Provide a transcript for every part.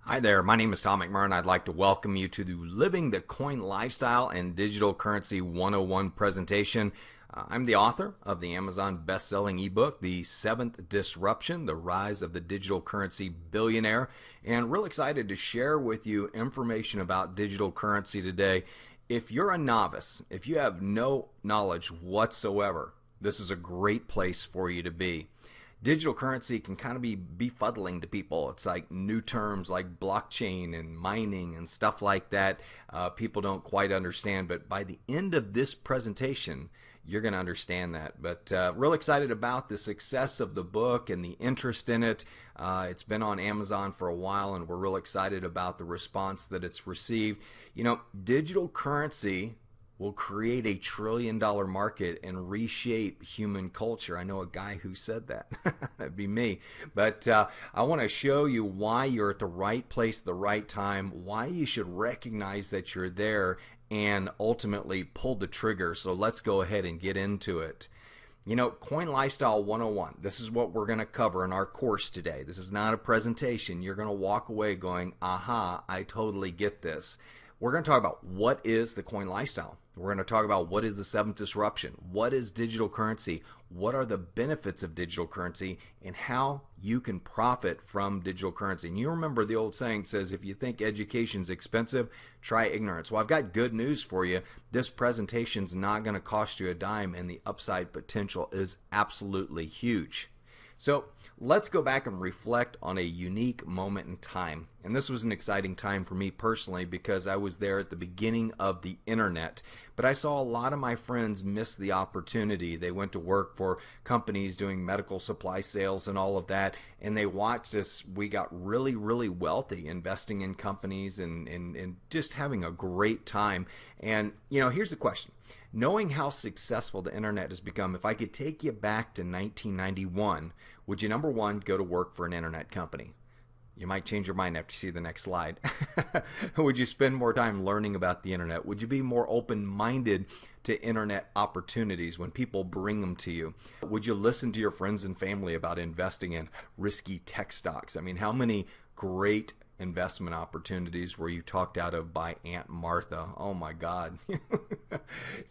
Hi there, my name is Tom McMurray. I'd like to welcome you to the Living the Coin Lifestyle and Digital Currency 101 presentation. I'm the author of the Amazon best-selling ebook, The Seventh Disruption, The Rise of the Digital Currency Billionaire, and real excited to share with you information about digital currency today. If you're a novice, if you have no knowledge whatsoever, this is a great place for you to be. Digital currency can kind of be befuddling to people. It's like new terms like blockchain and mining and stuff like that. People don't quite understand, but by the end of this presentation, you're going to understand that. But real excited about the success of the book and the interest in it. It's been on Amazon for a while, and we're real excited about the response that it's received. You know, digital currency will create a trillion-dollar market and reshape human culture. I know a guy who said that. That'd be me. But I want to show you why you're at the right place at the right time, why you should recognize that you're there, and ultimately pull the trigger. So let's go ahead and get into it. You know, Coin Lifestyle 101, this is what we're going to cover in our course today. This is not a presentation. You're going to walk away going, aha, I totally get this. We're going to talk about what is the coin lifestyle. We're going to talk about what is the seventh disruption, what is digital currency, what are the benefits of digital currency, and how you can profit from digital currency. And you remember the old saying says, if you think education's expensive, try ignorance. Well, I've got good news for you. This presentation's not going to cost you a dime, and the upside potential is absolutely huge. So let's go back and reflect on a unique moment in time. And this was an exciting time for me personally because I was there at the beginning of the internet. But I saw a lot of my friends miss the opportunity. They went to work for companies doing medical supply sales and all of that. And they watched us. We got really, really wealthy investing in companies and just having a great time. And, you know, here's the question. Knowing how successful the internet has become, if I could take you back to 1991, would you, number one, go to work for an internet company? You might change your mind after you see the next slide. Would you spend more time learning about the internet? Would you be more open-minded to internet opportunities when people bring them to you? Would you listen to your friends and family about investing in risky tech stocks? I mean, how many great investment opportunities were you talked out of by Aunt Martha? Oh my God.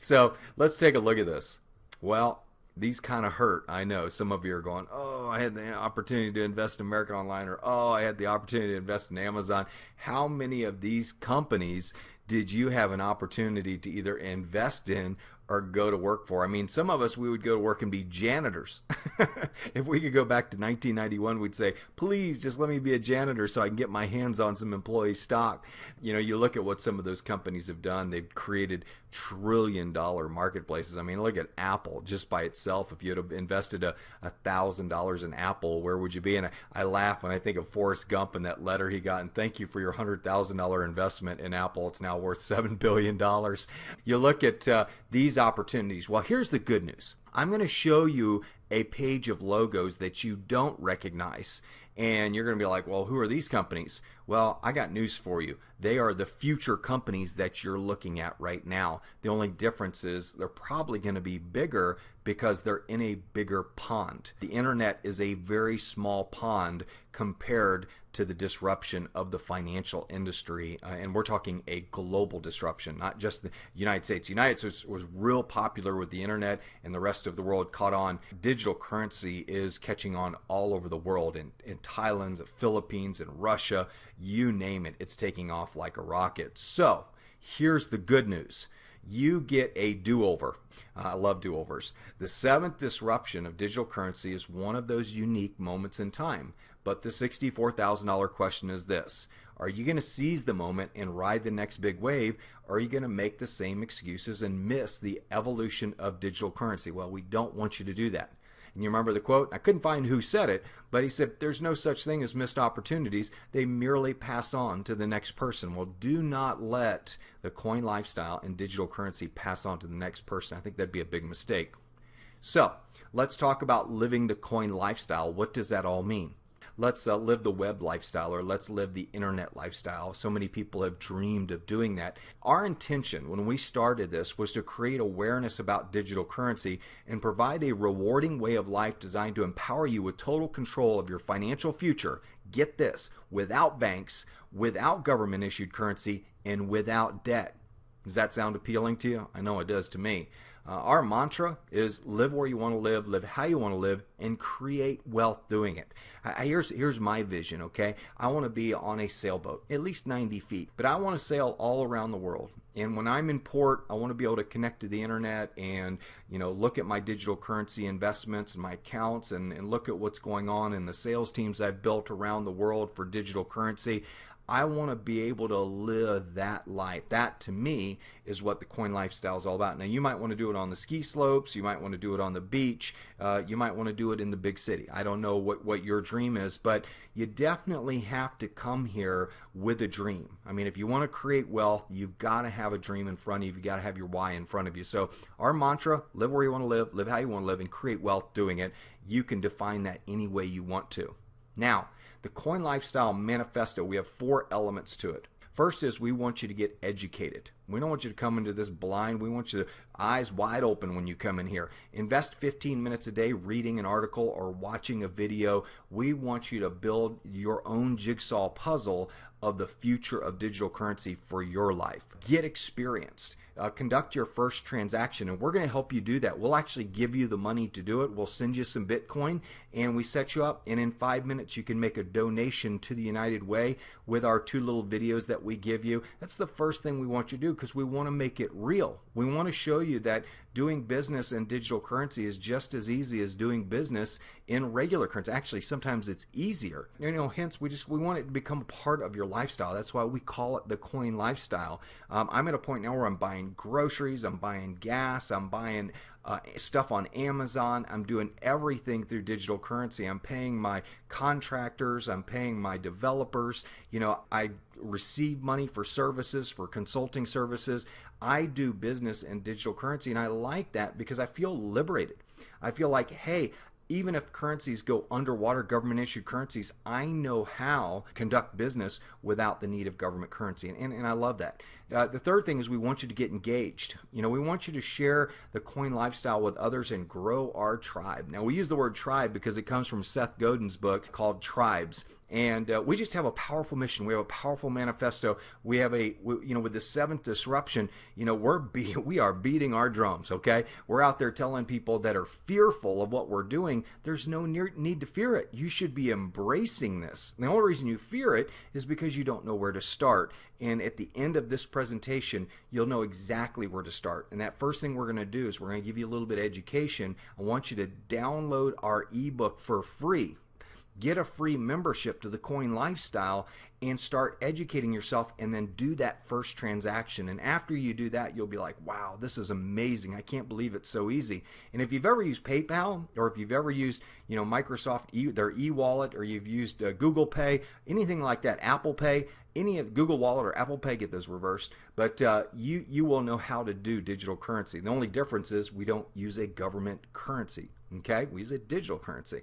So let's take a look at this. Well, these kind of hurt. I know some of you are going, oh, I had the opportunity to invest in American Online, or oh, I had the opportunity to invest in Amazon. How many of these companies did you have an opportunity to either invest in or go to work for? I mean, some of us, we would go to work and be janitors. If we could go back to 1991, we'd say, please just let me be a janitor so I can get my hands on some employee stock. You know, you look at what some of those companies have done. They've created trillion-dollar marketplaces. I mean, look at Apple just by itself. If you had invested $1,000 in Apple, where would you be? And I laugh when I think of Forrest Gump and that letter he got, and thank you for your $100,000 investment in Apple. It's now worth $7 billion. You look at these opportunities. Well, here's the good news. I'm going to show you a page of logos that you don't recognize. And you're going to be like, well, who are these companies? Well, I got news for you. They are the future companies that you're looking at right now. The only difference is they're probably going to be bigger because they're in a bigger pond. The internet is a very small pond compared to the disruption of the financial industry. And we're talking a global disruption, not just the United States. The United States was real popular with the internet, and the rest of the world caught on. Digital currency is catching on all over the world, in Thailand, the Philippines, and Russia, you name it, it's taking off like a rocket. So here's the good news. You get a do-over. I love do-overs. The seventh disruption of digital currency is one of those unique moments in time. But the $64,000 question is this. Are you going to seize the moment and ride the next big wave, or are you going to make the same excuses and miss the evolution of digital currency? Well, we don't want you to do that. And you remember the quote? I couldn't find who said it, but he said, there's no such thing as missed opportunities. They merely pass on to the next person. Well, do not let the coin lifestyle and digital currency pass on to the next person. I think that'd be a big mistake. So let's talk about living the coin lifestyle. What does that all mean? let's live the web lifestyle, or let's live the internet lifestyle. So many people have dreamed of doing that. Our intention when we started this was to create awareness about digital currency and provide a rewarding way of life designed to empower you with total control of your financial future. Get this, without banks, without government issued currency, and without debt. Does that sound appealing to you? I know it does to me. Our mantra is live where you want to live how you want to live, and create wealth doing it. Here's my vision, okay? I want to be on a sailboat, at least 90 feet, but I want to sail all around the world. And when I'm in port, I want to be able to connect to the internet and, look at my digital currency investments and my accounts and look at what's going on in the sales teams I've built around the world for digital currency. I want to be able to live that life. That, to me, is what the coin lifestyle is all about. Now, you might want to do it on the ski slopes. You might want to do it on the beach. You might want to do it in the big city. I don't know what your dream is, but you definitely have to come here with a dream. I mean, if you want to create wealth, you've got to have a dream in front of you. You've got to have your why in front of you. So our mantra, live where you want to live how you want to live, and create wealth doing it. You can define that any way you want to. Now, the Coin Lifestyle Manifesto, we have 4 elements to it. First is we want you to get educated. We don't want you to come into this blind. We want you to eyes wide open when you come in here. Invest 15 minutes a day reading an article or watching a video. We want you to build your own jigsaw puzzle of the future of digital currency for your life. Get experienced. Conduct your first transaction, and we're going to help you do that. We'll actually give you the money to do it. We'll send you some Bitcoin, and we set you up, and in 5 minutes you can make a donation to the United Way with our 2 little videos that we give you. That's the first thing we want you to do, because we want to make it real. We want to show you that doing business in digital currency is just as easy as doing business in regular currency. Actually, sometimes it's easier. Hence we want it to become a part of your lifestyle. That's why we call it the coin lifestyle. I'm at a point now where I'm buying groceries, I'm buying gas, I'm buying stuff on Amazon. I'm doing everything through digital currency. I'm paying my contractors, I'm paying my developers. I receive money for services, for consulting services. I do business in digital currency, and I like that because I feel liberated. I feel like, hey, even if currencies go underwater, government issued currencies, I know how to conduct business without the need of government currency. And I love that. The third thing is we want you to get engaged. We want you to share the coin lifestyle with others and grow our tribe. Now, we use the word tribe because it comes from Seth Godin's book called Tribes. And we just have a powerful mission. We have a powerful manifesto. We have with the 7th disruption, we are beating our drums, okay? We're out there telling people that are fearful of what we're doing, there's no need to fear it. You should be embracing this. And the only reason you fear it is because you don't know where to start. And at the end of this presentation, you'll know exactly where to start. And that first thing we're going to do is we're going to give you a little bit of education. I want you to download our ebook for free. Get a free membership to the Coin Lifestyle and start educating yourself, and then do that first transaction. And after you do that, you'll be like, wow, this is amazing. I can't believe it's so easy. And if you've ever used PayPal, or if you've ever used Microsoft, their e-wallet, or you've used Google Pay, anything like that, Apple Pay, any of Google Wallet or Apple Pay, get those reversed, but you will know how to do digital currency. The only difference is we don't use a government currency. Okay, we use a digital currency,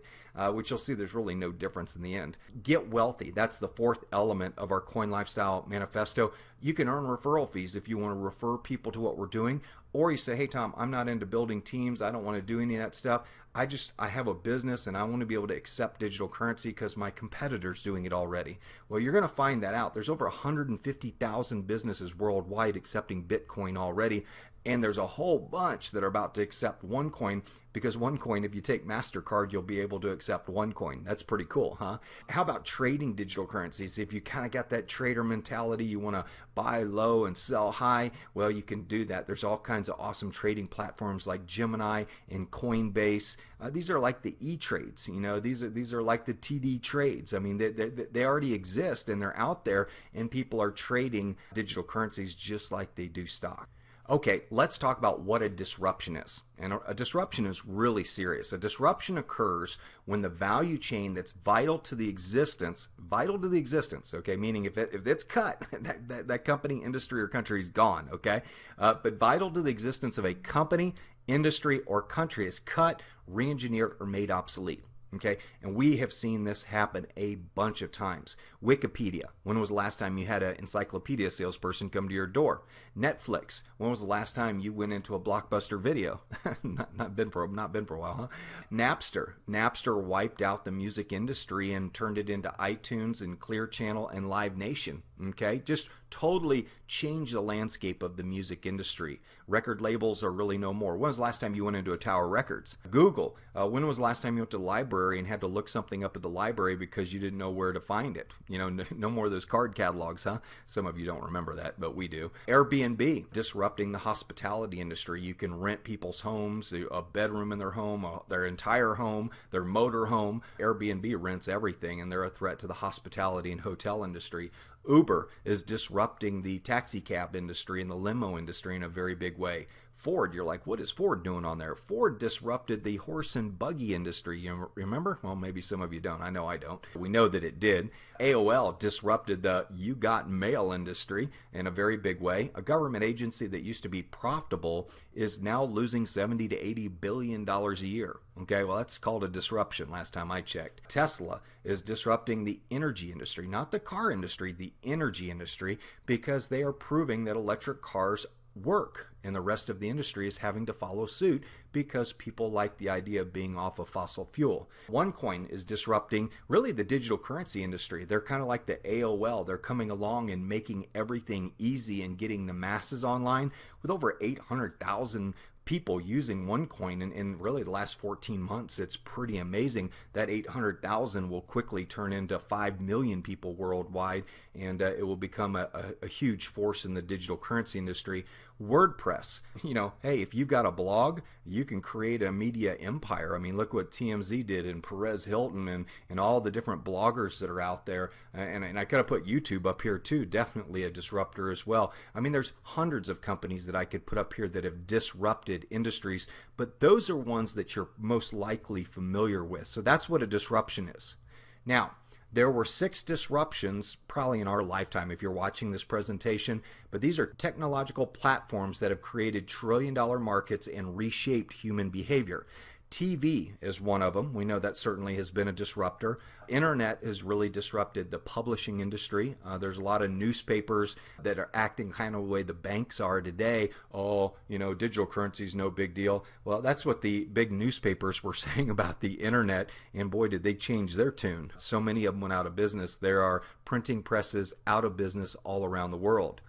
which you'll see there's really no difference in the end. Get wealthy. That's the 4th element of our Coin Lifestyle Manifesto. You can earn referral fees if you want to refer people to what we're doing, or you say, hey, Tom, I'm not into building teams. I don't want to do any of that stuff. I have a business and I want to be able to accept digital currency because my competitor's doing it already. Well, you're going to find that out. There's over 150,000 businesses worldwide accepting Bitcoin already. And there's a whole bunch that are about to accept OneCoin, because OneCoin, if you take MasterCard, you'll be able to accept OneCoin. That's pretty cool, huh? How about trading digital currencies? If you kind of got that trader mentality, you want to buy low and sell high, well, you can do that. There's all kinds of awesome trading platforms like Gemini and Coinbase. These are like the E-Trades. These are like the TD trades. I mean, they already exist and they're out there, and people are trading digital currencies just like they do stock. Okay, let's talk about what a disruption is. And a disruption is really serious. A disruption occurs when the value chain that's vital to the existence, okay, meaning if it's cut, that company, industry, or country is gone, okay? But vital to the existence of a company, industry, or country is cut, re-engineered, or made obsolete. Okay, and we have seen this happen a bunch of times. Wikipedia, when was the last time you had an encyclopedia salesperson come to your door? Netflix, when was the last time you went into a Blockbuster Video? not been for a while, huh? Napster wiped out the music industry and turned it into iTunes and Clear Channel and Live Nation. Okay, just totally changed the landscape of the music industry. Record labels are really no more. When was the last time you went into a Tower Records? Google, when was the last time you went to the library and had to look something up at the library because you didn't know where to find it? You know, no more of those card catalogs, huh? Some of you don't remember that, but we do. Airbnb, disrupting the hospitality industry. You can rent people's homes, a bedroom in their home, their entire home, their motor home. Airbnb rents everything, and they're a threat to the hospitality and hotel industry. Uber is disrupting the taxi cab industry and the limo industry in a very big way. Ford, you're like, what is Ford doing on there? Ford disrupted the horse and buggy industry. You remember? Well, maybe some of you don't. I know I don't. We know that it did. AOL disrupted the you got mail industry in a very big way. A government agency that used to be profitable is now losing $70 to $80 billion a year. Okay, well, that's called a disruption last time I checked. Tesla is disrupting the energy industry, not the car industry, the energy industry, because they are proving that electric cars work, and the rest of the industry is having to follow suit because people like the idea of being off of fossil fuel. OneCoin is disrupting really the digital currency industry. They're kind of like the AOL. They're coming along and making everything easy and getting the masses online with over 800,000 people using OneCoin in really the last 14 months. It's pretty amazing. That 800,000 will quickly turn into 5 million people worldwide, and it will become a huge force in the digital currency industry. WordPress, you know, hey, if you've got a blog, you can create a media empire. I mean, look what TMZ did, and Perez Hilton, and all the different bloggers that are out there. And I could have put YouTube up here too, definitely a disruptor as well. I mean, there's hundreds of companies that I could put up here that have disrupted industries, but those are ones that you're most likely familiar with. So that's what a disruption is. Now, there were 6 disruptions probably in our lifetime if you're watching this presentation, but these are technological platforms that have created trillion-dollar markets and reshaped human behavior. TV is one of them. We know that certainly has been a disruptor. Internet has really disrupted the publishing industry. There's a lot of newspapers that are acting kind of the way the banks are today. Oh, you know, digital currency is no big deal. Well, that's what the big newspapers were saying about the internet, and boy, did they change their tune. So many of them went out of business. There are printing presses out of business all around the world.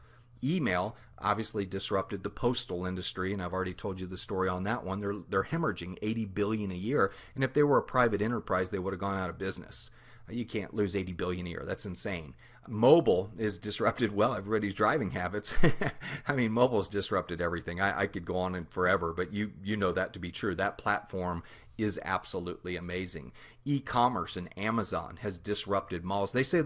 Email obviously disrupted the postal industry, and I've already told you the story on that one. They're hemorrhaging $80 billion a year, and if they were a private enterprise, they would have gone out of business. You can't lose $80 billion a year. That's insane. Mobile is disrupted, well, everybody's driving habits. I mean, mobile's disrupted everything. I could go on and forever, but you know that to be true. That platform is absolutely amazing. E-commerce and Amazon has disrupted malls. They say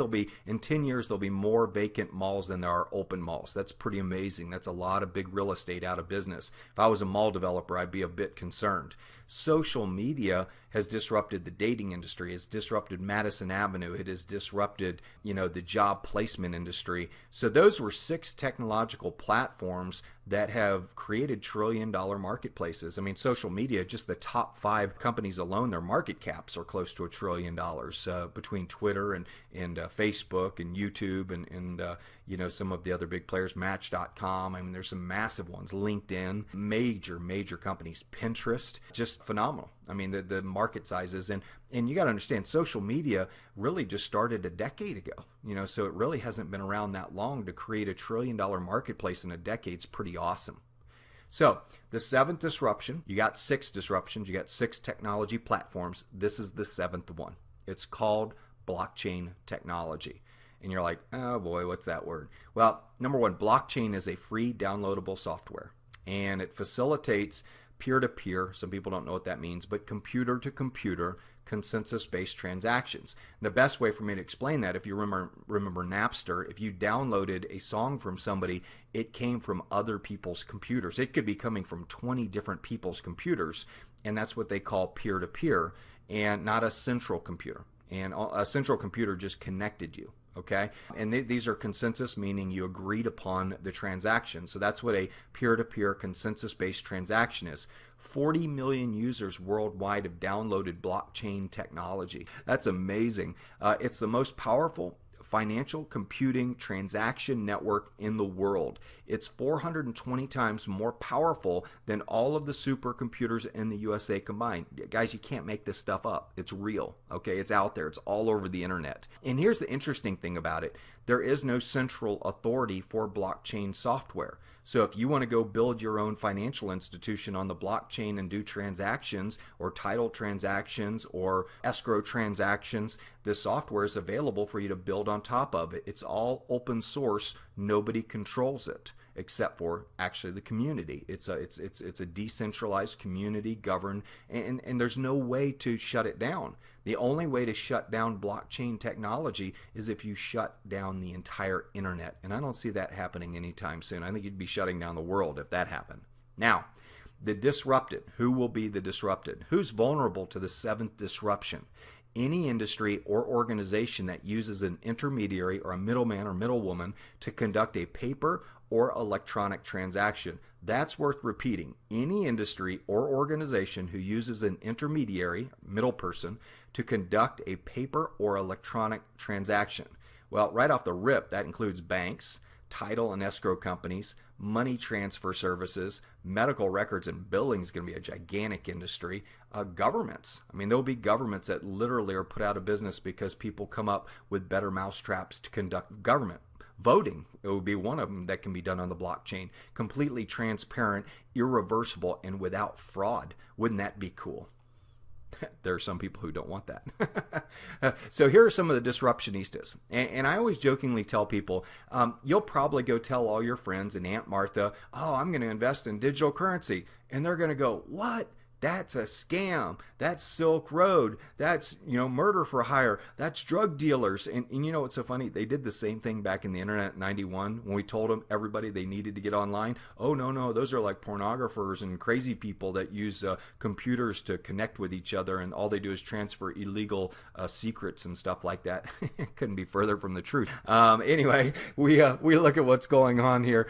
in 10 years there'll be more vacant malls than there are open malls. That's pretty amazing. That's a lot of big real estate out of business. If I was a mall developer, I'd be a bit concerned. Social media has disrupted the dating industry. It's disrupted Madison Avenue. It has disrupted, the job placement industry. So those were 6 technological platforms that have created trillion-dollar marketplaces. I mean, social media, just the top 5 companies alone, their market caps are close to $1 trillion between Twitter and Facebook and YouTube and some of the other big players, Match.com. I mean, there's some massive ones. LinkedIn, major companies. Pinterest, just phenomenal. I mean, the market sizes. And you got to understand, social media really just started a decade ago. So it really hasn't been around that long to create $1 trillion marketplace in a decade. It's pretty awesome. So the 7th disruption, you got 6 disruptions, you got 6 technology platforms. This is the 7th one. It's called blockchain technology. And you're like, oh boy, what's that word? Well, number one, blockchain is a free downloadable software, and it facilitates peer-to-peer, some people don't know what that means, but computer-to-computer consensus-based transactions. And the best way for me to explain that, if you remember Napster, if you downloaded a song from somebody, it came from other people's computers. It could be coming from 20 different people's computers, and that's what they call peer-to-peer, and not a central computer. And a central computer just connected you. Okay, and these are consensus, meaning you agreed upon the transaction. So that's what a peer-to-peer consensus-based transaction is. 40 million users worldwide have downloaded blockchain technology. That's amazing. It's the most powerful financial computing transaction network in the world. It's 420 times more powerful than all of the supercomputers in the USA combined. Guys, you can't make this stuff up. It's real. Okay, it's out there. It's all over the internet. And here's the interesting thing about it. There is no central authority for blockchain software. So if you want to go build your own financial institution on the blockchain and do transactions or title transactions or escrow transactions, this software is available for you to build on top of it. It's all open source. Nobody controls it except for actually the community. It's a decentralized community governed, and there's no way to shut it down. The only way to shut down blockchain technology is if you shut down the entire internet. And I don't see that happening anytime soon. I think you'd be shutting down the world if that happened. Now, the disrupted. Who will be the disrupted? Who's vulnerable to the seventh disruption? Any industry or organization that uses an intermediary or a middleman or middlewoman to conduct a paper or electronic transaction. That's worth repeating. Any industry or organization who uses an intermediary, middle person, to conduct a paper or electronic transaction. Well, right off the rip, that includes banks, title and escrow companies, money transfer services, medical records and billing is going to be a gigantic industry. Governments. I mean, there will be governments that literally are put out of business because people come up with better mousetraps to conduct government. Voting, it would be one of them that can be done on the blockchain. Completely transparent, irreversible, and without fraud. Wouldn't that be cool? There are some people who don't want that. So here are some of the disruptionistas. And I always jokingly tell people, you'll probably go tell all your friends and Aunt Martha, oh, I'm going to invest in digital currency. And they're going to go, what? That's a scam. That's Silk Road. That's, murder for hire. That's drug dealers. And you know what's so funny? They did the same thing back in the internet in 91 when we told them everybody they needed to get online. Oh, no, those are like pornographers and crazy people that use computers to connect with each other, and all they do is transfer illegal secrets and stuff like that. Couldn't be further from the truth. Anyway, we look at what's going on here.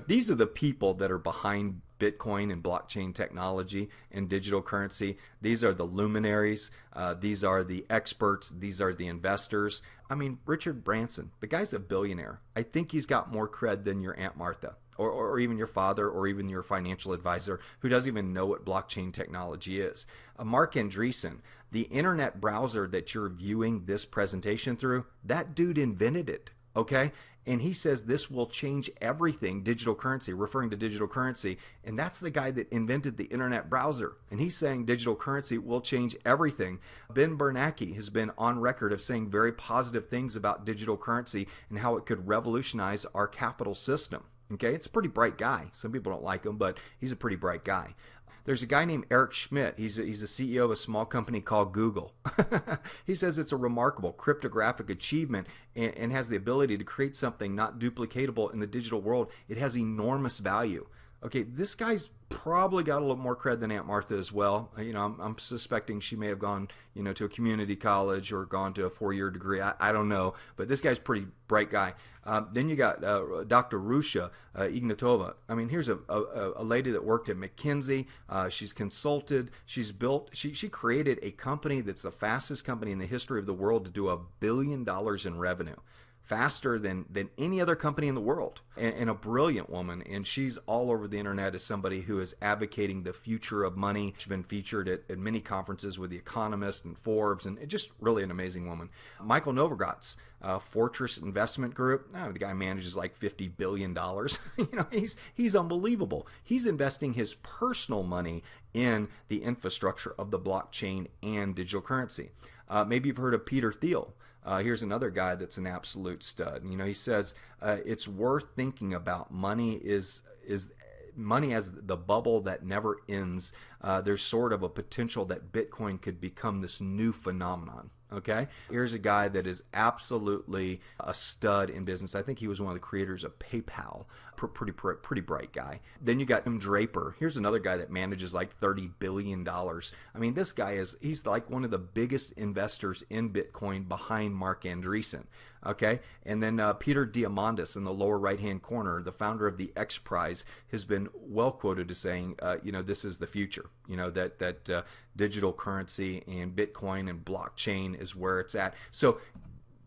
These are the people that are behind Bitcoin and blockchain technology and digital currency. These are the luminaries. These are the experts. These are the investors. I mean, Richard Branson, the guy's a billionaire. I think he's got more cred than your Aunt Martha or even your father or even your financial advisor who doesn't even know what blockchain technology is. Mark Andreessen, the internet browser that you're viewing this presentation through, that dude invented it, okay? And he says this will change everything, digital currency, referring to digital currency. And that's the guy that invented the internet browser. And he's saying digital currency will change everything. Ben Bernanke has been on record of saying very positive things about digital currency and how it could revolutionize our capital system. Okay, it's a pretty bright guy. Some people don't like him, but he's a pretty bright guy. There's a guy named Eric Schmidt. He's the CEO of a small company called Google. He says it's a remarkable cryptographic achievement and has the ability to create something not duplicatable in the digital world. It has enormous value. Okay, this guy's probably got a little more cred than Aunt Martha as well. I'm suspecting she may have gone, to a community college or gone to a 4-year degree. I don't know, but this guy's a pretty bright guy. Then you got Dr.Ruja Ignatova. I mean, here's a lady that worked at McKinsey. She's consulted. She's built. She created a company that's the fastest company in the history of the world to do $1 billion in revenue. Faster than any other company in the world, and a brilliant woman, and she's all over the internet as somebody who is advocating the future of money. She's been featured at many conferences with The Economist and Forbes, and just really an amazing woman. Michael Novogratz, Fortress Investment Group, the guy manages like $50 billion. He's unbelievable. He's investing his personal money in the infrastructure of the blockchain and digital currency. Maybe you've heard of Peter Thiel. Here's another guy that's an absolute stud. He says it's worth thinking about. Money is money as the bubble that never ends. There's sort of a potential that Bitcoin could become this new phenomenon. Okay, here's a guy that is absolutely a stud in business. I think he was one of the creators of PayPal. Pretty bright guy. Then you got Tim Draper. Here's another guy that manages like $30 billion. I mean, this guy he's like one of the biggest investors in Bitcoin behind Mark Andreessen. Okay, and then Peter Diamandis in the lower right-hand corner, the founder of the X Prize, has been well quoted as saying, this is the future. That digital currency and Bitcoin and blockchain is where it's at. So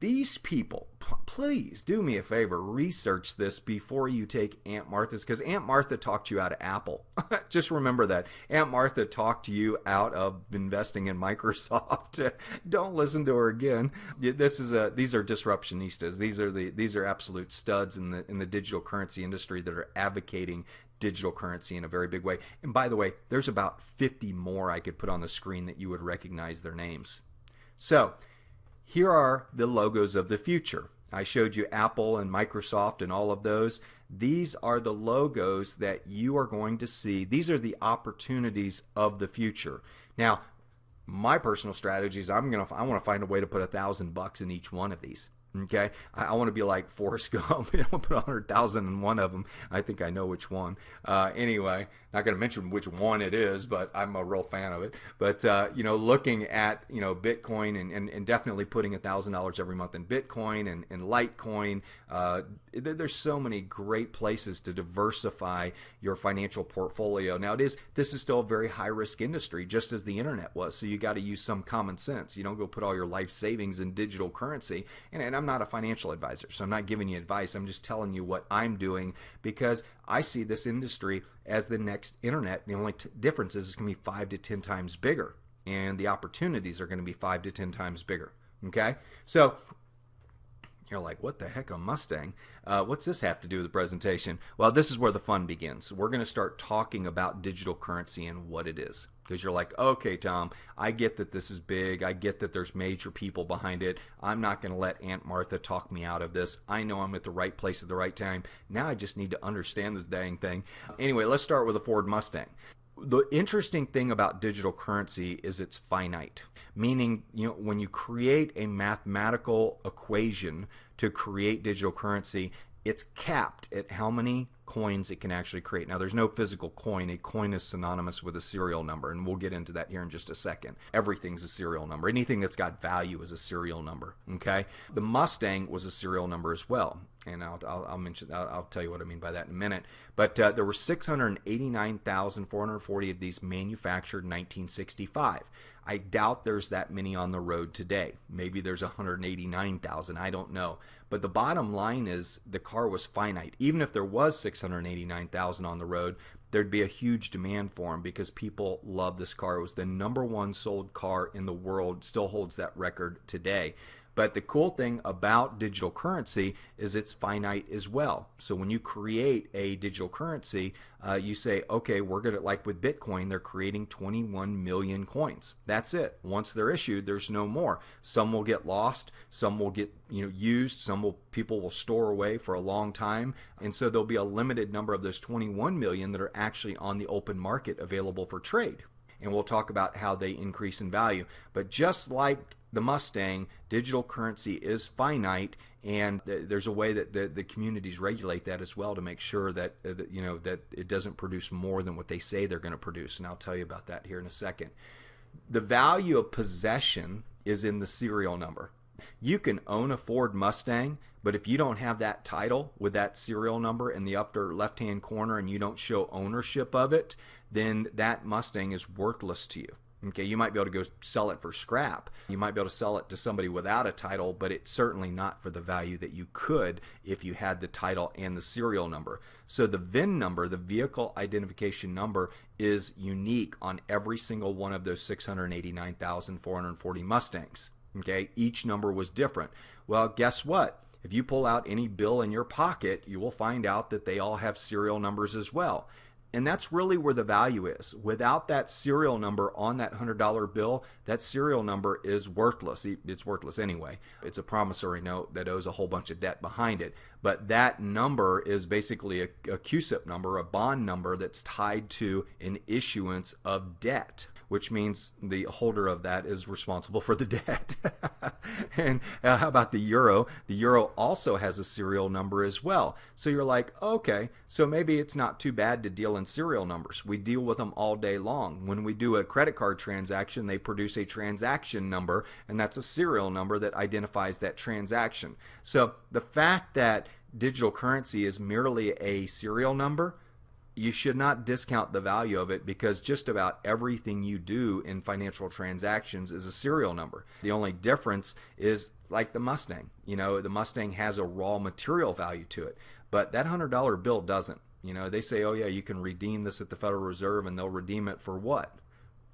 these people, please do me a favor, research this before you take Aunt Martha's, because Aunt Martha talked you out of Apple. Just remember that. Aunt Martha talked you out of investing in Microsoft. Don't listen to her again. These are disruptionistas. These are absolute studs in the digital currency industry that are advocating digital currency in a very big way. And by the way, there's about 50 more I could put on the screen that you would recognize their names. So here are the logos of the future. I showed you Apple and Microsoft and all of those. These are the logos that you are going to see. These are the opportunities of the future. Now, my personal strategy is I want to find a way to put $1,000 in each one of these. Okay, I want to be like Forrest Gump. I want to put 100,000 in one of them. I think I know which one. Anyway, not going to mention which one it is, but I'm a real fan of it. But looking at Bitcoin and definitely putting $1,000 every month in Bitcoin and Litecoin. There's so many great places to diversify your financial portfolio. Now this is still a very high risk industry, just as the internet was. So you got to use some common sense. You don't go put all your life savings in digital currency. And I'm not a financial advisor, so I'm not giving you advice. I'm just telling you what I'm doing because I see this industry as the next internet. The only difference is it's going to be 5 to 10 times bigger, and the opportunities are going to be 5 to 10 times bigger. Okay, so you're like, what the heck, a Mustang? What's this have to do with the presentation? Well, this is where the fun begins. We're going to start talking about digital currency and what it is. Because you're like, okay, Tom, I get that this is big. I get that there's major people behind it. I'm not going to let Aunt Martha talk me out of this. I know I'm at the right place at the right time. Now I just need to understand this dang thing. Anyway, let's start with a Ford Mustang. The interesting thing about digital currency is it's finite, meaning when you create a mathematical equation to create digital currency, it's capped at how many coins it can actually create. Now, there's no physical coin. A coin is synonymous with a serial number, and we'll get into that here in just a second. Everything's a serial number. Anything that's got value is a serial number. Okay, the Mustang was a serial number as well, and I'll tell you what I mean by that in a minute. But there were 689,440 of these manufactured in 1965. I doubt there's that many on the road today. Maybe there's 189,000. I don't know. But the bottom line is the car was finite. Even if there was 689,000 on the road, there'd be a huge demand for them because people love this car. It was the #1 sold car in the world, still holds that record today. But the cool thing about digital currency is it's finite as well. So when you create a digital currency, you say, okay, we're going to, like with Bitcoin, they're creating 21 million coins. That's it. Once they're issued, there's no more. Some will get lost. Some will get used. People will store away for a long time. And so there'll be a limited number of those 21 million that are actually on the open market available for trade. And we'll talk about how they increase in value. But just like the Mustang, digital currency is finite, and there's a way that the communities regulate that as well to make sure that that it doesn't produce more than what they say they're going to produce. And I'll tell you about that here in a second. The value of possession is in the serial number. You can own a Ford Mustang, but if you don't have that title with that serial number in the upper left-hand corner and you don't show ownership of it, then that Mustang is worthless to you. Okay, you might be able to go sell it for scrap. You might be able to sell it to somebody without a title, but it's certainly not for the value that you could if you had the title and the serial number. So the VIN number, the vehicle identification number, is unique on every single one of those 689,440 Mustangs. Okay, each number was different. Well, guess what? If you pull out any bill in your pocket, you will find out that they all have serial numbers as well. And that's really where the value is. Without that serial number on that $100 bill, that serial number is worthless. It's worthless anyway. It's a promissory note that owes a whole bunch of debt behind it. But that number is basically a CUSIP number, a bond number that's tied to an issuance of debt, which means the holder of that is responsible for the debt. And how about the euro? The euro also has a serial number as well. So you're like, okay, so maybe it's not too bad to deal in serial numbers. We deal with them all day long. When we do a credit card transaction, they produce a transaction number, and that's a serial number that identifies that transaction. So the fact that digital currency is merely a serial number, you should not discount the value of it, because just about everything you do in financial transactions is a serial number. The only difference is like the Mustang. You know, the Mustang has a raw material value to it, but that $100 bill doesn't. You know, they say, oh yeah, you can redeem this at the Federal Reserve, and they'll redeem it for what?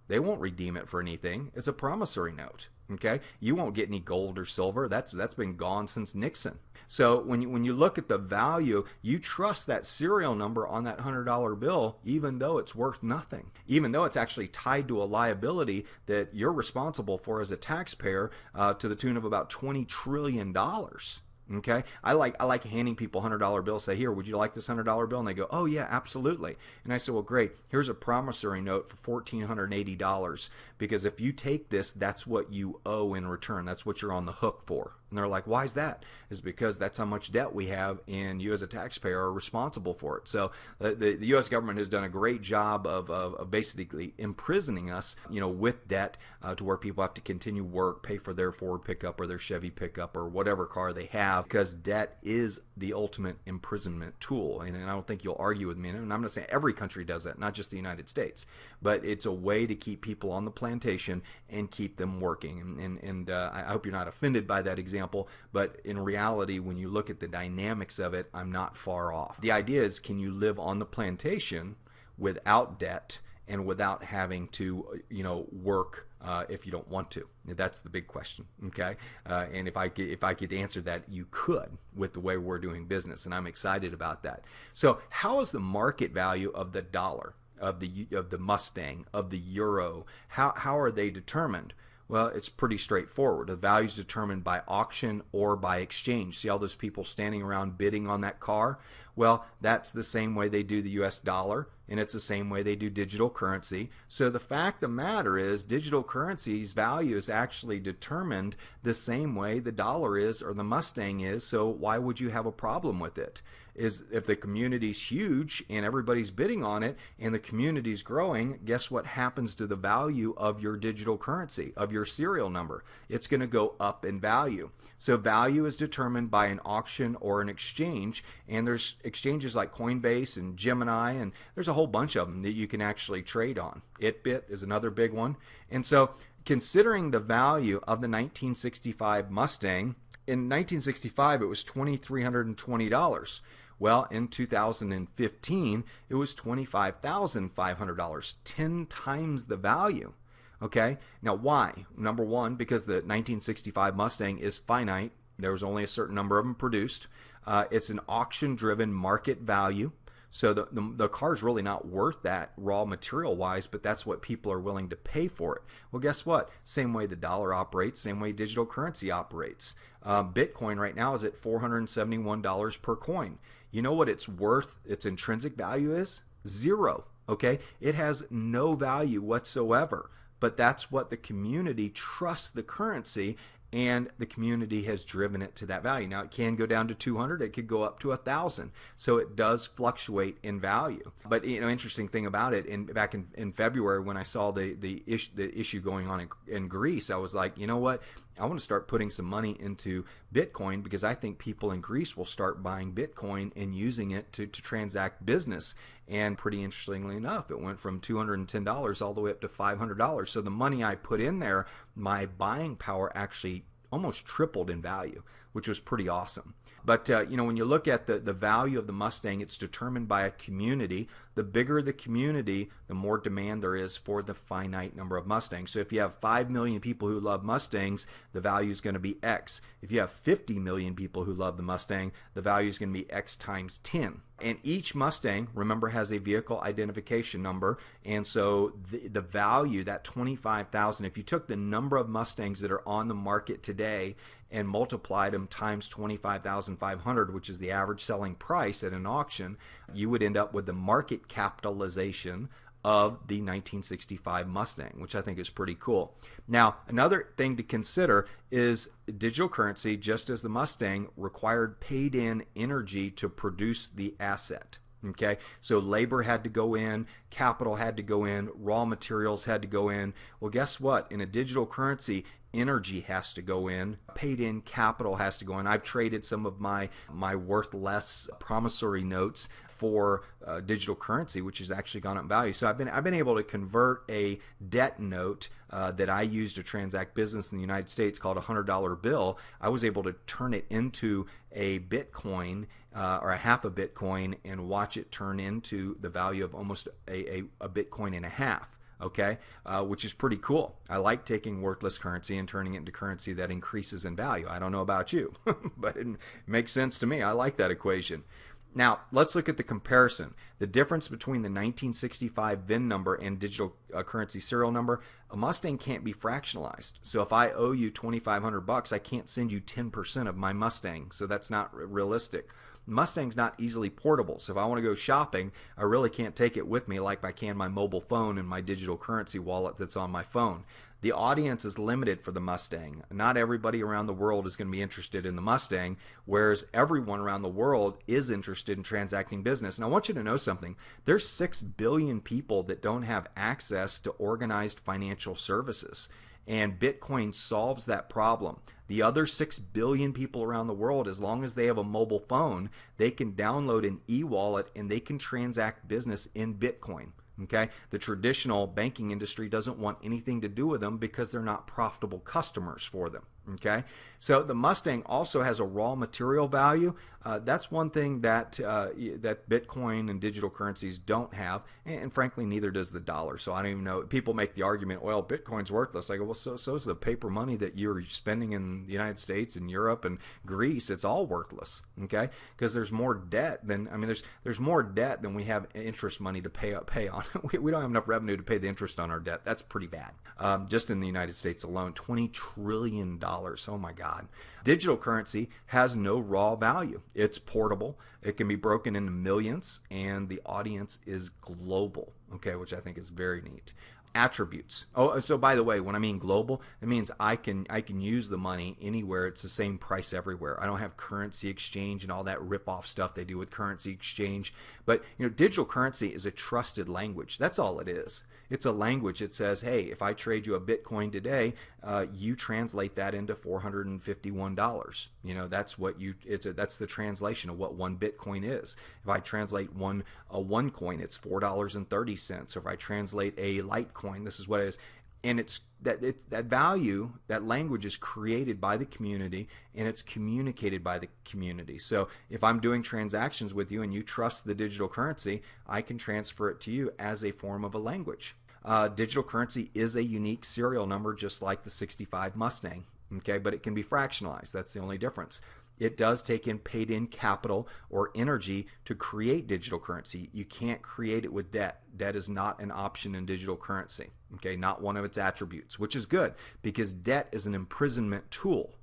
They won't redeem it for anything. It's a promissory note. Okay, you won't get any gold or silver. That's been gone since Nixon. So when you look at the value, you trust that serial number on that $100 bill, even though it's worth nothing, even though it's actually tied to a liability that you're responsible for as a taxpayer, to the tune of about $20 trillion. Okay, I like handing people $100 bills. Say, here, would you like this $100 bill? And they go, oh yeah, absolutely. And I say, well, great. Here's a promissory note for $1,480, because if you take this, that's what you owe in return. That's what you're on the hook for. And they're like, why is that? It's because that's how much debt we have, and you as a taxpayer are responsible for it. So the U.S. government has done a great job of basically imprisoning us, you know, with debt, to where people have to continue work, pay for their Ford pickup or their Chevy pickup or whatever car they have, because debt is the ultimate imprisonment tool. And I don't think you'll argue with me. And I'm not saying every country does that, not just the United States, but it's a way to keep people on the plantation and keep them working. And I hope you're not offended by that example. But in reality, when you look at the dynamics of it, I'm not far off. The idea is, can you live on the plantation without debt and without having to, you know, work if you don't want to? That's the big question. Okay, and if I could answer that, you could, with the way we're doing business, and I'm excited about that. So, how is the market value of the dollar, of the Mustang, of the euro? How are they determined? Well, it's pretty straightforward. The value is determined by auction or by exchange. See all those people standing around bidding on that car? Well, that's the same way they do the US dollar, and it's the same way they do digital currency. So the fact of the matter is, digital currency's value is actually determined the same way the dollar is or the Mustang is. So why would you have a problem with it? Is if the community's huge and everybody's bidding on it and the community's growing, guess what happens to the value of your digital currency, of your serial number? It's going to go up in value. So value is determined by an auction or an exchange, and there's exchanges like Coinbase and Gemini, and there's a whole bunch of them that you can actually trade on. Itbit is another big one. And so considering the value of the 1965 Mustang, in 1965 it was $2,320. Well, in 2015, it was $25,500, 10 times the value. Okay, now why? Number one, because the 1965 Mustang is finite. There was only a certain number of them produced. It's an auction-driven market value. So the car's really not worth that raw material wise, but that's what people are willing to pay for it. Well, guess what? Same way the dollar operates, same way digital currency operates. Bitcoin right now is at $471 per coin. You know what it's worth, its intrinsic value is? Zero. Okay? It has no value whatsoever. But that's what the community trusts the currency, and the community has driven it to that value. Now it can go down to 200, it could go up to 1,000. So it does fluctuate in value. But you know, interesting thing about it, back in February when I saw the issue going on in Greece, I was like, you know what? I want to start putting some money into Bitcoin, because I think people in Greece will start buying Bitcoin and using it to transact business. And pretty interestingly enough, it went from $210 all the way up to $500. So the money I put in there, my buying power actually almost tripled in value, which was pretty awesome. But you know, when you look at the value of the Mustang, it's determined by a community. The bigger the community, the more demand there is for the finite number of Mustangs. So if you have 5 million people who love Mustangs, the value is going to be X. If you have 50 million people who love the Mustang, the value is going to be X times 10. And each Mustang, remember, has a vehicle identification number. And so the value, that 25,000, if you took the number of Mustangs that are on the market today and multiplied them times 25,500, which is the average selling price at an auction, you would end up with the market capitalization of the 1965 Mustang, which I think is pretty cool. Now, another thing to consider is digital currency, just as the Mustang, required paid-in energy to produce the asset. Okay, so labor had to go in, capital had to go in, raw materials had to go in. Well, guess what? In a digital currency, energy has to go in, paid in capital has to go in. I've traded some of my worth less promissory notes for digital currency, which has actually gone up in value. So I've been able to convert a debt note that I use to transact business in the United States, called a $100 bill. I was able to turn it into a Bitcoin or a half a Bitcoin and watch it turn into the value of almost a Bitcoin and a half. Okay, which is pretty cool. I like taking worthless currency and turning it into currency that increases in value. I don't know about you, but it makes sense to me. I like that equation. Now, let's look at the comparison. The difference between the 1965 VIN number and digital currency serial number: a Mustang can't be fractionalized. So if I owe you $2,500, I can't send you 10% of my Mustang. So that's not realistic. Mustang's not easily portable, so if I want to go shopping, I really can't take it with me like I can my mobile phone and my digital currency wallet that's on my phone. The audience is limited for the Mustang. Not everybody around the world is going to be interested in the Mustang, whereas everyone around the world is interested in transacting business. And I want you to know something. There's 6 billion people that don't have access to organized financial services. And Bitcoin solves that problem. The other 6 billion people around the world, as long as they have a mobile phone, they can download an e-wallet and they can transact business in Bitcoin. Okay? The traditional banking industry doesn't want anything to do with them because they're not profitable customers for them. Okay? So the Mustang also has a raw material value. That's one thing that that Bitcoin and digital currencies don't have, and frankly, neither does the dollar. So I don't even know. People make the argument, well, Bitcoin's worthless. I go, well, so is the paper money that you're spending in the United States and Europe and Greece. It's all worthless. Okay? Because there's more debt than there's more debt than we have interest money to pay on. We don't have enough revenue to pay the interest on our debt. That's pretty bad. Just in the United States alone, $20 trillion. Oh my God. Digital currency has no raw value. It's portable. It can be broken into millions, and the audience is global, okay, which I think is very neat. Attributes. Oh, so by the way, when I mean global, it means I can use the money anywhere. It's the same price everywhere. I don't have currency exchange and all that rip-off stuff they do with currency exchange. But digital currency is a trusted language. That's all it is. It's a language that says, hey, if I trade you a Bitcoin today, you translate that into $451. That's what that's the translation of what one Bitcoin is. If I translate a one coin, it's $4.30. So if I translate a Litecoin, this is what it is. And that value, that language is created by the community, and it's communicated by the community. So if I'm doing transactions with you and you trust the digital currency, I can transfer it to you as a form of a language. Digital currency is a unique serial number, just like the 65 Mustang, okay? But it can be fractionalized. That's the only difference. It does take in paid-in capital or energy to create digital currency. You can't create it with debt. Debt is not an option in digital currency, okay? Not one of its attributes, which is good because debt is an imprisonment tool.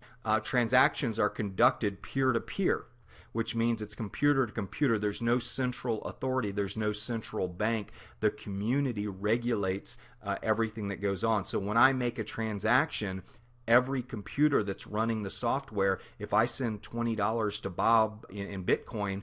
Transactions are conducted peer-to-peer, which means it's computer to computer. There's no central authority. There's no central bank. The community regulates everything that goes on. So when I make a transaction, every computer that's running the software, if I send $20 to Bob in Bitcoin,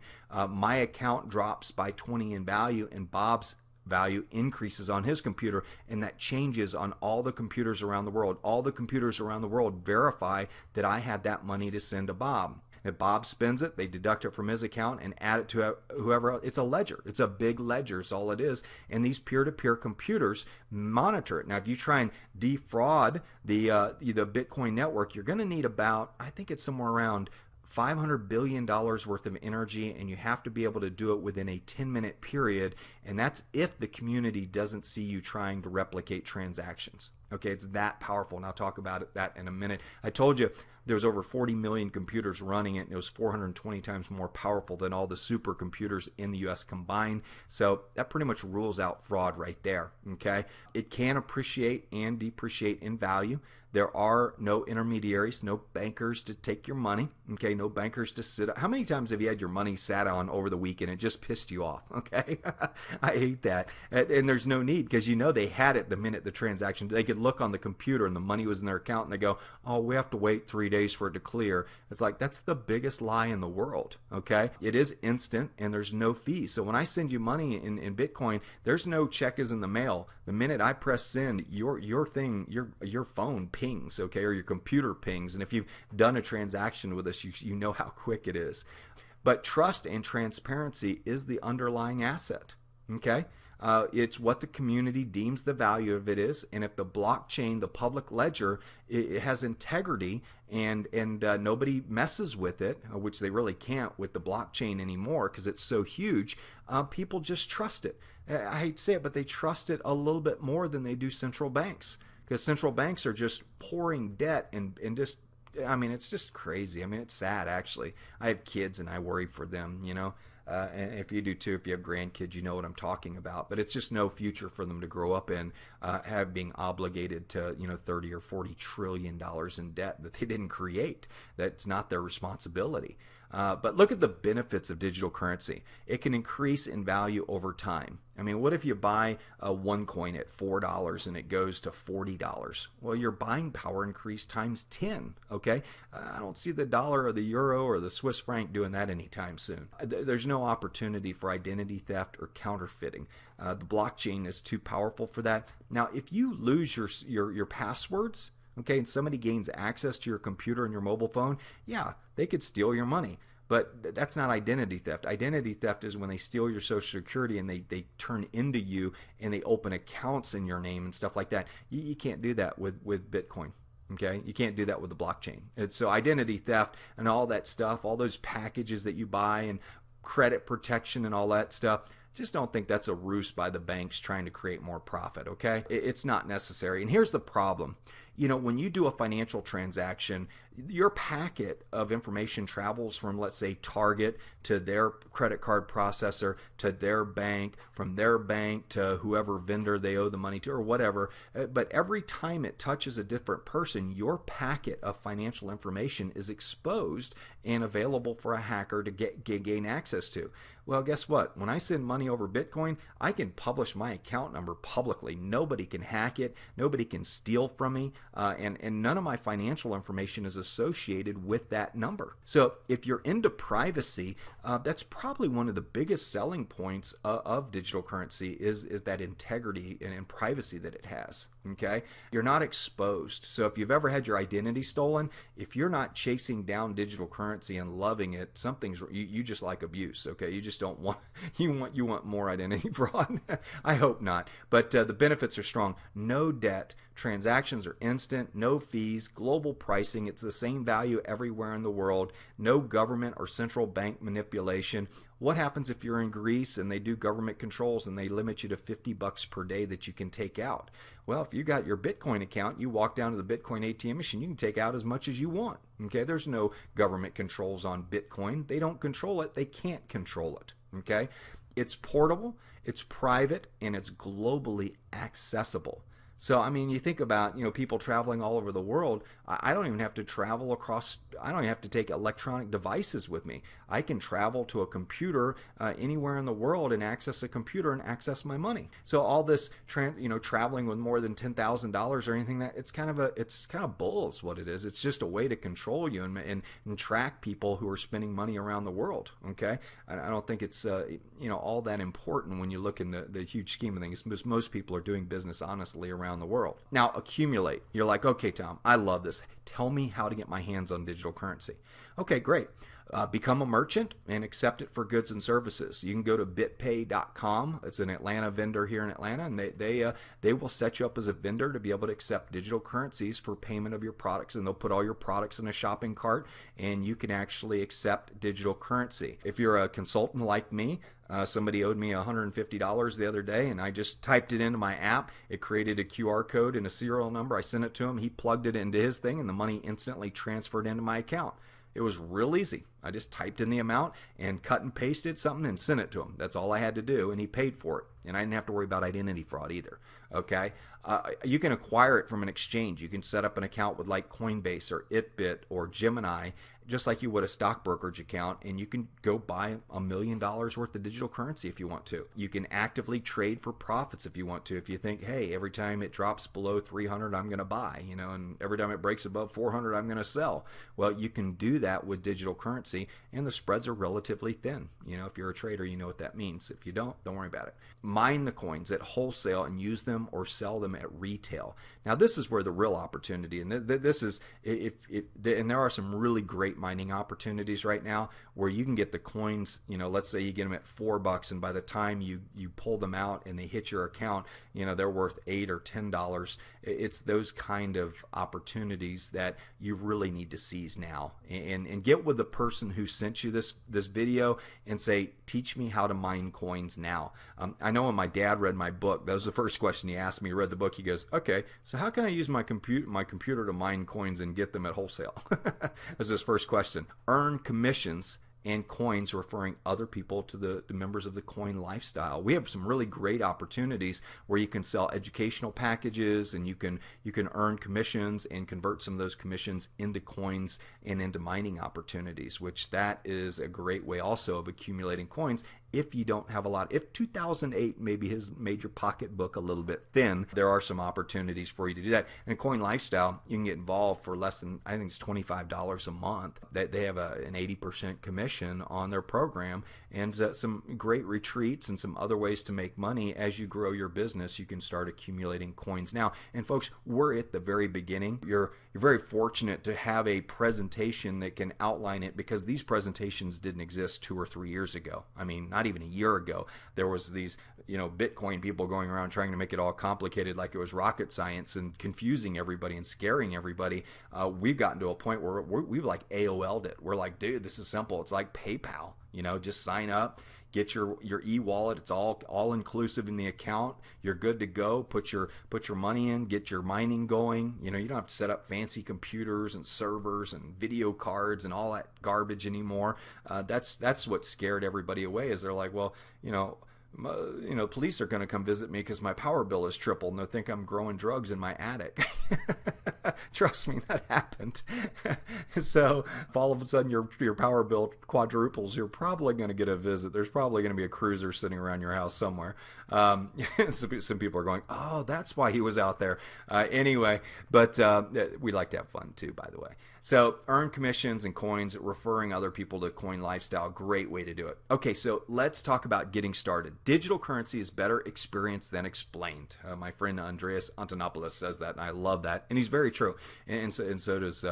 my account drops by 20 in value, and Bob's value increases on his computer, and that changes on all the computers around the world. All the computers around the world verify that I had that money to send to Bob. If Bob spends it, they deduct it from his account and add it to whoever else. It's a ledger. It's a big ledger is all it is. And these peer-to-peer computers monitor it. Now, if you try and defraud the Bitcoin network, you're going to need about, I think it's somewhere around $500 billion worth of energy, and you have to be able to do it within a 10-minute period, and that's if the community doesn't see you trying to replicate transactions. Okay, it's that powerful, and I'll talk about that in a minute. I told you there was over 40 million computers running it, and it was 420 times more powerful than all the supercomputers in the U.S. combined. So that pretty much rules out fraud right there. Okay, it can appreciate and depreciate in value. There are no intermediaries, no bankers to take your money. Okay, no bankers to sit. How many times have you had your money sat on over the weekend? It just pissed you off. Okay, I hate that. And there's no need because you know they had it the minute the transaction. They could look on the computer and the money was in their account, and they go, "Oh, we have to wait 3 days for it to clear." It's like that's the biggest lie in the world. Okay, it is instant and there's no fees. So when I send you money in Bitcoin, there's no check is in the mail. The minute I press send, your phone pings, okay, or your computer pings. And if you've done a transaction with us, you know how quick it is. But trust and transparency is the underlying asset. Okay, it's what the community deems the value of it is, and if the blockchain, the public ledger, it has integrity and nobody messes with it, which they really can't with the blockchain anymore because it's so huge, people just trust it. I hate to say it, but they trust it a little bit more than they do central banks because central banks are just pouring debt and just, I mean, it's just crazy. I mean, it's sad actually. I have kids and I worry for them, you know. And if you do too, if you have grandkids, you know what I'm talking about. But it's just no future for them to grow up in, have being obligated to 30 or 40 trillion dollars in debt that they didn't create. That's not their responsibility. But look at the benefits of digital currency. It can increase in value over time. I mean, what if you buy one coin at $4 and it goes to $40? Well, your buying power increased times 10, okay? I don't see the dollar or the euro or the Swiss franc doing that anytime soon. There's no opportunity for identity theft or counterfeiting. The blockchain is too powerful for that. Now, if you lose your passwords, okay, and somebody gains access to your computer and your mobile phone, yeah, they could steal your money. But that's not identity theft. Identity theft is when they steal your social security and they turn into you and they open accounts in your name and stuff like that. You can't do that with Bitcoin. Okay, you can't do that with the blockchain. So identity theft and all that stuff, all those packages that you buy and credit protection and all that stuff, just don't think that's a ruse by the banks trying to create more profit, okay? It's not necessary. And here's the problem. When you do a financial transaction, your packet of information travels from, let's say, Target to their credit card processor to their bank, from their bank to whoever vendor they owe the money to or whatever. But every time it touches a different person, your packet of financial information is exposed and available for a hacker to gain access to. Well, guess what? When I send money over Bitcoin, I can publish my account number publicly. Nobody can hack it. Nobody can steal from me. And none of my financial information is associated with that number. So if you're into privacy, that's probably one of the biggest selling points of digital currency is that integrity and privacy that it has. Okay, you're not exposed. So if you've ever had your identity stolen, if you're not chasing down digital currency and loving it, you just like abuse. Okay, you just don't want you want more identity fraud. I hope not. But the benefits are strong. No debt. Transactions are instant, no fees, global pricing. It's the same value everywhere in the world. No government or central bank manipulation. What happens if you're in Greece and they do government controls and they limit you to $50 per day that you can take out? Well, if you got your Bitcoin account, you walk down to the Bitcoin ATM machine, you can take out as much as you want. Okay, there's no government controls on Bitcoin. They don't control it. They can't control it. Okay, it's portable, it's private, and it's globally accessible. So, I mean, you think about, people traveling all over the world. I don't even have to travel across, I don't even have to take electronic devices with me. I can travel to a computer anywhere in the world and access a computer and access my money. So all this, traveling with more than $10,000 or anything, it's kind of bull is what it is. It's just a way to control you and track people who are spending money around the world. Okay, I don't think it's all that important when you look in the huge scheme of things, because most people are doing business honestly around the world. Now, accumulate. You're like, okay, Tom, I love this. Tell me how to get my hands on digital currency. Okay, great. Become a merchant and accept it for goods and services. You can go to bitpay.com. It's an Atlanta vendor here in Atlanta, and they will set you up as a vendor to be able to accept digital currencies for payment of your products, and they'll put all your products in a shopping cart, and you can actually accept digital currency. If you're a consultant like me, somebody owed me $150 the other day, and I just typed it into my app. It created a QR code and a serial number. I sent it to him. He plugged it into his thing, and the money instantly transferred into my account. It was real easy. I just typed in the amount and cut and pasted something and sent it to him. That's all I had to do, and he paid for it. And I didn't have to worry about identity fraud either. Okay, you can acquire it from an exchange. You can set up an account with like Coinbase or Itbit or Gemini, just like you would a stock brokerage account, and you can go buy $1 million worth of digital currency if you want to. You can actively trade for profits if you want to. If you think, hey, every time it drops below 300, I'm going to buy, and every time it breaks above 400, I'm going to sell. Well, you can do that with digital currency, and the spreads are relatively thin. If you're a trader, you know what that means. If you don't worry about it. Mine the coins at wholesale and use them or sell them at retail. Now, this is where the real opportunity, and this is, and there are some really great mining opportunities right now where you can get the coins, let's say you get them at $4, and by the time you pull them out and they hit your account, they're worth $8 or $10. It's those kind of opportunities that you really need to seize now, and get with the person who sent you this video and say, teach me how to mine coins now. I know when my dad read my book, that was the first question he asked me. He read the book, he goes, okay, so how can I use my computer to mine coins and get them at wholesale? That was his first question. Earn commissions and coins referring other people to the members of the coin lifestyle. We have some really great opportunities where you can sell educational packages, and you can earn commissions and convert some of those commissions into coins and into mining opportunities, which that is a great way also of accumulating coins. If you don't have a lot, if 2008 maybe has made your pocketbook a little bit thin, there are some opportunities for you to do that. And Coin Lifestyle, you can get involved for less than, I think it's $25 a month. They have an 80% commission on their program, and some great retreats and some other ways to make money. As you grow your business, you can start accumulating coins now. And folks, we're at the very beginning. You're very fortunate to have a presentation that can outline it, because these presentations didn't exist 2 or 3 years ago. I mean, not even a year ago. There was these, Bitcoin people going around trying to make it all complicated like it was rocket science and confusing everybody and scaring everybody. We've gotten to a point where we've like AOL'd it. We're like, dude, this is simple. It's like PayPal. Just sign up. Get your e-wallet. It's all inclusive in the account. You're good to go. Put your money in. Get your mining going. You don't have to set up fancy computers and servers and video cards and all that garbage anymore. That's what scared everybody away. Is they're like, well, police are going to come visit me because my power bill is tripled, and they'll think I'm growing drugs in my attic. Trust me, that happened. So if all of a sudden your power bill quadruples, you're probably going to get a visit. There's probably going to be a cruiser sitting around your house somewhere. Some people are going, oh, that's why he was out there. Anyway, but we like to have fun too, by the way. So earn commissions and coins, referring other people to Coin Lifestyle. Great way to do it. Okay, so let's talk about getting started. Digital currency is better experienced than explained. My friend Andreas Antonopoulos says that, and I love that. And he's very true. And so does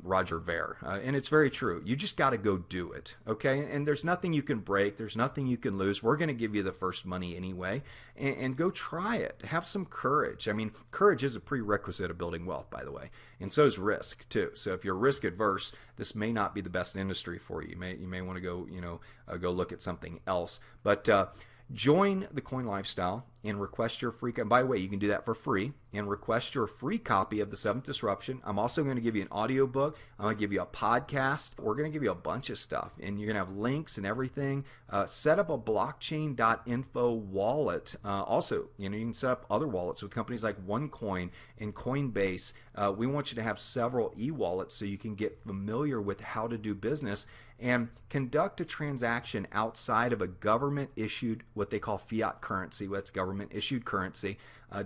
Roger Ver. And it's very true. You just got to go do it. Okay? And there's nothing you can break. There's nothing you can lose. We're going to give you the first money anyway. And go try it. Have some courage. I mean, courage is a prerequisite of building wealth, by the way. And so is risk, too. So if you're risk adverse, this may not be the best industry for you. You may want to go, go look at something else. But join the Coin Lifestyle and request your free. And by the way, you can do that for free and request your free copy of The Seventh Disruption. I'm also going to give you an audio book. I'm going to give you a podcast. We're going to give you a bunch of stuff, and you're going to have links and everything. Set up a blockchain.info wallet. Also, you can set up other wallets with companies like OneCoin and Coinbase. We want you to have several e-wallets so you can get familiar with how to do business and conduct a transaction outside of a government-issued, what they call fiat currency. That's government-issued currency,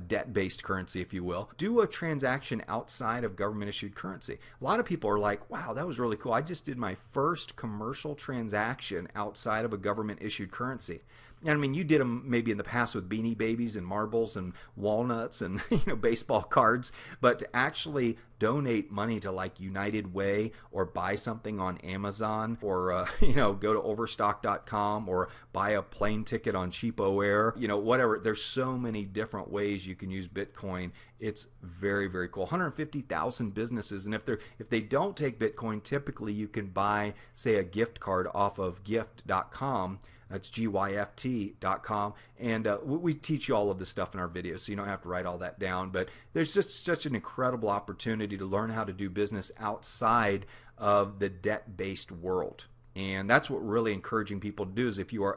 debt-based currency, if you will. Do a transaction outside of government-issued currency. A lot of people are like, wow, that was really cool. I just did my first commercial transaction outside of a government-issued currency. And I mean, you did them maybe in the past with Beanie Babies and marbles and walnuts and baseball cards, but to actually donate money to like United Way or buy something on Amazon or go to overstock.com or buy a plane ticket on Cheapo Air, whatever. There's so many different ways you can use Bitcoin. It's very, very cool. 150,000 businesses, and if they don't take Bitcoin, typically you can buy, say, a gift card off of gift.com. That's GYFT.com. And we teach you all of this stuff in our videos, so you don't have to write all that down. But there's just such an incredible opportunity to learn how to do business outside of the debt-based world. And that's what we're really encouraging people to do is if you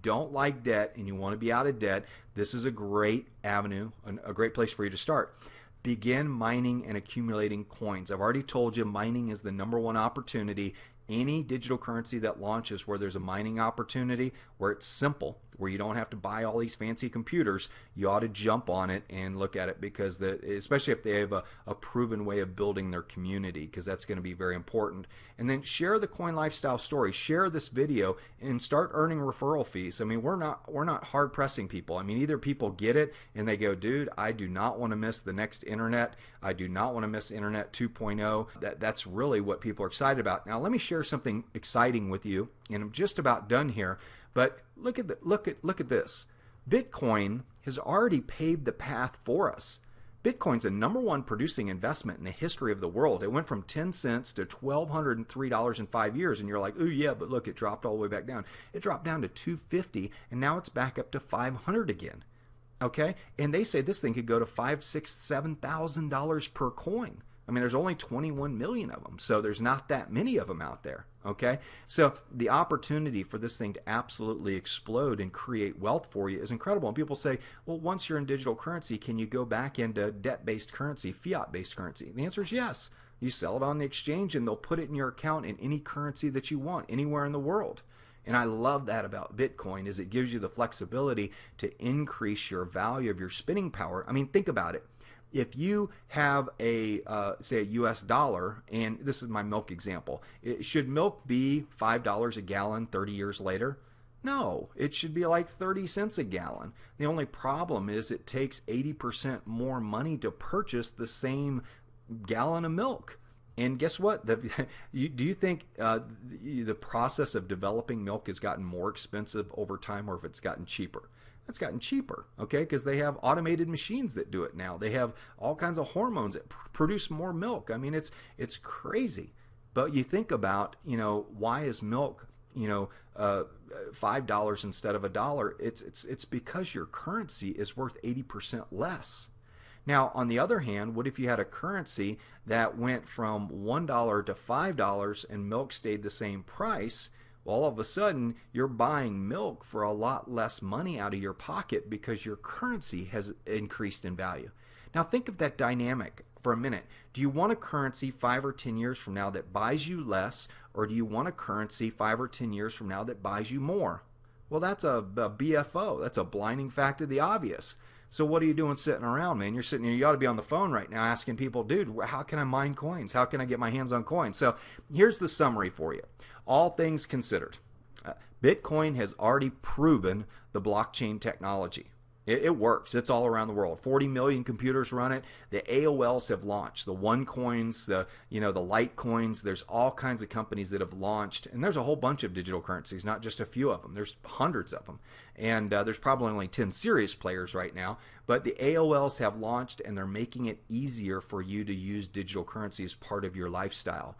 don't like debt and you want to be out of debt, this is a great avenue, a great place for you to start. Begin mining and accumulating coins. I've already told you mining is the #1 opportunity. Any digital currency that launches where there's a mining opportunity, where it's simple, where you don't have to buy all these fancy computers, you ought to jump on it and look at it, because especially if they have a proven way of building their community, because that's going to be very important. And then share the Coin Lifestyle story. Share this video and start earning referral fees. I mean, we're not hard pressing people. I mean, either people get it and they go, dude, I do not want to miss the next internet. I do not want to miss Internet 2.0. That's really what people are excited about. Now, let me share something exciting with you, and I'm just about done here. But look at this. Bitcoin has already paved the path for us. Bitcoin's the #1 producing investment in the history of the world. It went from 10 cents to $1,203 in 5 years, and you're like, oh yeah, but look, it dropped all the way back down. It dropped down to $250, and now it's back up to $500 again. Okay, and they say this thing could go to $5,000, $6,000, $7,000 per coin. I mean, there's only 21 million of them, so there's not that many of them out there, okay? So the opportunity for this thing to absolutely explode and create wealth for you is incredible. And people say, well, once you're in digital currency, can you go back into debt-based currency, fiat-based currency? The answer is yes. You sell it on the exchange, and they'll put it in your account in any currency that you want, anywhere in the world. And I love that about Bitcoin, is it gives you the flexibility to increase your value of your spending power. I mean, think about it. If you have say a US dollar, and this is my milk example, should milk be $5 a gallon 30 years later? No, it should be like 30 cents a gallon. The only problem is it takes 80% more money to purchase the same gallon of milk. And guess what? Do you think the process of developing milk has gotten more expensive over time, or if it's gotten cheaper? It's gotten cheaper, okay, because they have automated machines that do it now. They have all kinds of hormones that produce more milk. I mean, it's crazy. But you think about, why is milk, $5 instead of $1? It's because your currency is worth 80% less. Now, on the other hand, what if you had a currency that went from $1 to $5 and milk stayed the same price? Well, all of a sudden, you're buying milk for a lot less money out of your pocket because your currency has increased in value. Now, think of that dynamic for a minute. Do you want a currency 5 or 10 years from now that buys you less, or do you want a currency 5 or 10 years from now that buys you more? Well, that's a BFO. That's a blinding fact of the obvious. So what are you doing sitting around, man? You're sitting here, you ought to be on the phone right now asking people, dude, how can I mine coins? How can I get my hands on coins? So here's the summary for you. All things considered, Bitcoin has already proven the blockchain technology. It works. It's all around the world. 40 million computers run it. The AOLs have launched. The OneCoins, the Litecoins. There's all kinds of companies that have launched, and there's a whole bunch of digital currencies, not just a few of them. There's hundreds of them, and there's probably only 10 serious players right now. But the AOLs have launched, and they're making it easier for you to use digital currency as part of your lifestyle.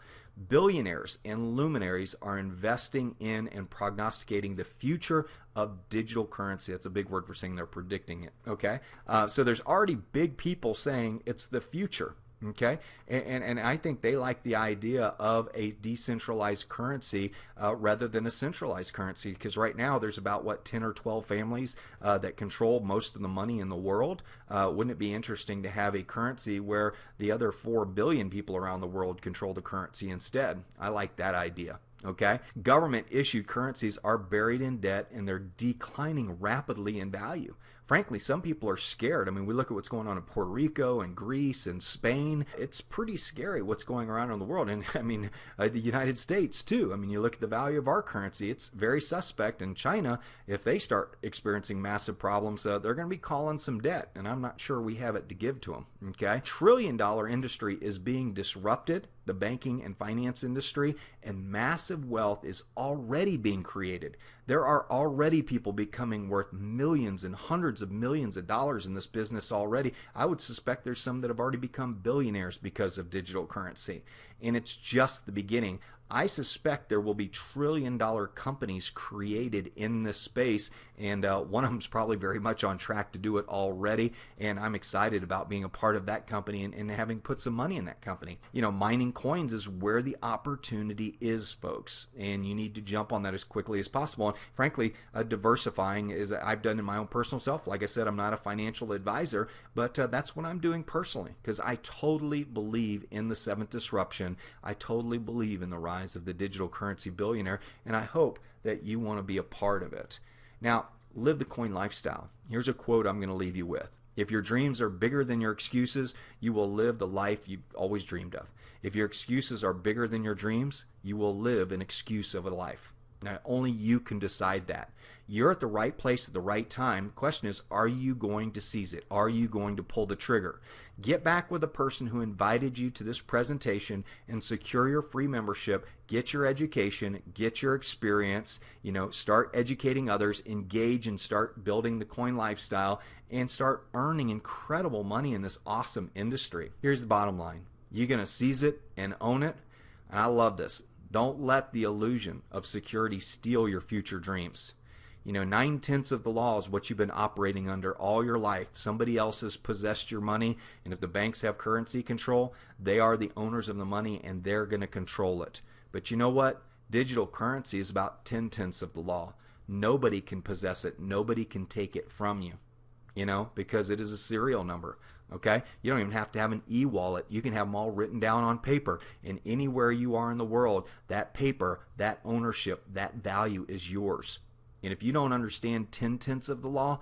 Billionaires and luminaries are investing in and prognosticating the future of digital currency. That's a big word for saying they're predicting it. Okay, so there's already big people saying it's the future. Okay, and I think they like the idea of a decentralized currency rather than a centralized currency, because right now there's about 10 or 12 families that control most of the money in the world. Wouldn't it be interesting to have a currency where the other 4 billion people around the world control the currency instead? I like that idea. Okay, government issued currencies are buried in debt, and they're declining rapidly in value. Frankly, some people are scared. I mean, we look at what's going on in Puerto Rico and Greece and Spain. It's pretty scary what's going around in the world. And I mean, the United States too. I mean, you look at the value of our currency, it's very suspect. And China, if they start experiencing massive problems, they're going to be calling some debt. And I'm not sure we have it to give to them. Okay, trillion-dollar industry is being disrupted, the banking and finance industry, and massive wealth is already being created. There are already people becoming worth millions and hundreds of millions of dollars in this business already. I would suspect there's some that have already become billionaires because of digital currency. and it's just the beginning. I suspect there will be trillion-dollar companies created in this space, and one of them is probably very much on track to do it already, and I'm excited about being a part of that company and having put some money in that company. You know, mining coins is where the opportunity is, folks, and you need to jump on that as quickly as possible. And frankly, diversifying is I've done in my own personal self. Like I said, I'm not a financial advisor, but that's what I'm doing personally, because I totally believe in the seventh disruption. I totally believe in the rise of the digital currency billionaire, and I hope that you want to be a part of it. Now, live the coin lifestyle. Here's a quote I'm going to leave you with. If your dreams are bigger than your excuses, you will live the life you've always dreamed of. If your excuses are bigger than your dreams, you will live an excuse of a life. Now, only you can decide that. You're at the right place at the right time. The question is, are you going to seize it? Are you going to pull the trigger? Get back with the person who invited you to this presentation and secure your free membership. Get your education, get your experience, start educating others, engage and start building the coin lifestyle, and start earning incredible money in this awesome industry. Here's the bottom line. You're going to seize it and own it. And I love this. Don't let the illusion of security steal your future dreams. 9/10 of the law is what you've been operating under all your life. Somebody else has possessed your money, and if the banks have currency control, they are the owners of the money, and they're going to control it. But you know what? Digital currency is about 10/10 of the law. Nobody can possess it. Nobody can take it from you, because it is a serial number. Okay? You don't even have to have an e-wallet. You can have them all written down on paper. And anywhere you are in the world, that paper, that ownership, that value is yours. And if you don't understand 10/10 of the law,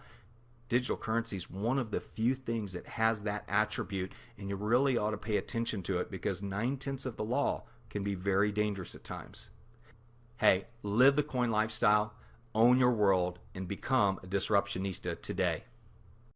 digital currency is one of the few things that has that attribute, and you really ought to pay attention to it, because 9/10 of the law can be very dangerous at times. Hey, live the coin lifestyle, own your world, and become a disruptionista today.